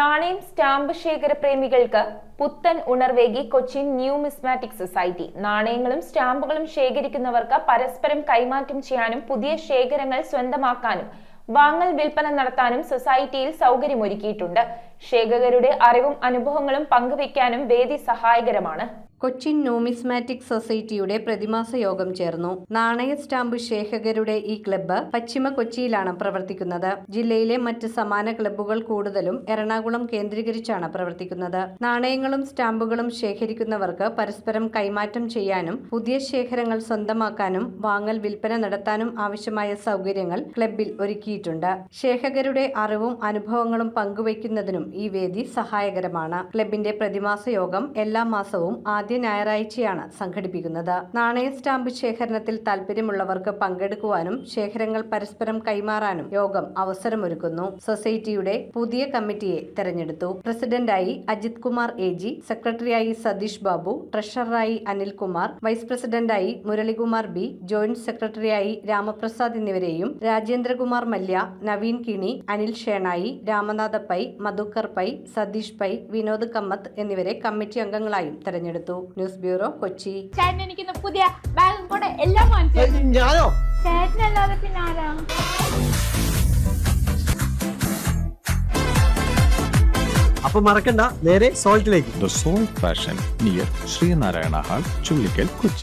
നാണയം സ്റ്റാമ്പ് ശേഖര പ്രേമികൾക്ക് പുത്തൻ ഉണർവേകി Cochin numismatic society. നാണയങ്ങളും സ്റ്റാമ്പുകളും ശേഖരിക്കുന്നവർക്ക് പരസ്പരം കൈമാറ്റം ചെയ്യാനും പുതിയ ശേഖരങ്ങൾ സ്വന്തമാക്കാനും വാങ്ങൽ വിൽപ്പന നടത്താനും സൊസൈറ്റിയിൽ സൗകര്യമൊരുക്കിയിട്ടുണ്ട്. ശേഖകരുടെ അറിവും അനുഭവങ്ങളും പങ്കുവയ്ക്കാനും വേദി സഹായകരമാണ്. കൊച്ചിൻ ന്യൂമിസ്മാറ്റിക് സൊസൈറ്റിയുടെ പ്രതിമാസ യോഗം ചേർന്നു. നാണയ സ്റ്റാമ്പ് ശേഖകരുടെ ഈ ക്ലബ്ബ് പശ്ചിമ കൊച്ചിയിലാണ് പ്രവർത്തിക്കുന്നത്. ജില്ലയിലെ മറ്റ് സമാന ക്ലബ്ബുകൾ കൂടുതലും എറണാകുളം കേന്ദ്രീകരിച്ചാണ് പ്രവർത്തിക്കുന്നത്. നാണയങ്ങളും സ്റ്റാമ്പുകളും ശേഖരിക്കുന്നവർക്ക് പരസ്പരം കൈമാറ്റം ചെയ്യാനും പുതിയ ശേഖരങ്ങൾ സ്വന്തമാക്കാനും വാങ്ങൽ വിൽപ്പന നടത്താനും ആവശ്യമായ സൗകര്യങ്ങൾ ക്ലബ്ബിൽ ഒരുക്കിയിട്ടുണ്ട്. ശേഖകരുടെ അറിവും അനുഭവങ്ങളും പങ്കുവയ്ക്കുന്നതിനും ഈ വേദി സഹായകരമാണ്. ക്ലബിന്റെ പ്രതിമാസ യോഗം എല്ലാ മാസവും ആദ്യ ഞായറാഴ്ചയാണ് സംഘടിപ്പിക്കുന്നത്. നാണയ സ്റ്റാമ്പ് ശേഖരണത്തിൽ താൽപര്യമുള്ളവർക്ക് പങ്കെടുക്കുവാനും ശേഖരങ്ങൾ പരസ്പരം കൈമാറാനും യോഗം അവസരമൊരുക്കുന്നു. സൊസൈറ്റിയുടെ പുതിയ കമ്മിറ്റിയെ തെരഞ്ഞെടുത്തു. പ്രസിഡന്റായി അജിത് കുമാർ AG, സെക്രട്ടറിയായി സതീഷ് ബാബു, ട്രഷററായി അനിൽകുമാർ, വൈസ് പ്രസിഡന്റായി മുരളികുമാർ B, ജോയിന്റ് സെക്രട്ടറിയായി രാമപ്രസാദ് എന്നിവരെയും രാജേന്ദ്രകുമാർ മല്യ, നവീൻ കിണി, അനിൽ ഷേണായി, രാമനാഥ പൈ, മധുക്കർ പൈ, സതീഷ് പൈ, വിനോദ് കമ്മത്ത് എന്നിവരെ കമ്മിറ്റി അംഗങ്ങളായും തെരഞ്ഞെടുത്തു. News bureau, Kochi. പുതിയ ബാഗും കൂടെ എല്ലാം ഞാനോ? ചേട്ടനല്ലാതെ പിന്നെ ആരാ? അപ്പൊ മറക്കണ്ട, നേരെ സോൾട്ടിലേക്ക്. The Salt Fashion near Srinarayana Hall, Chullikal, Kochi.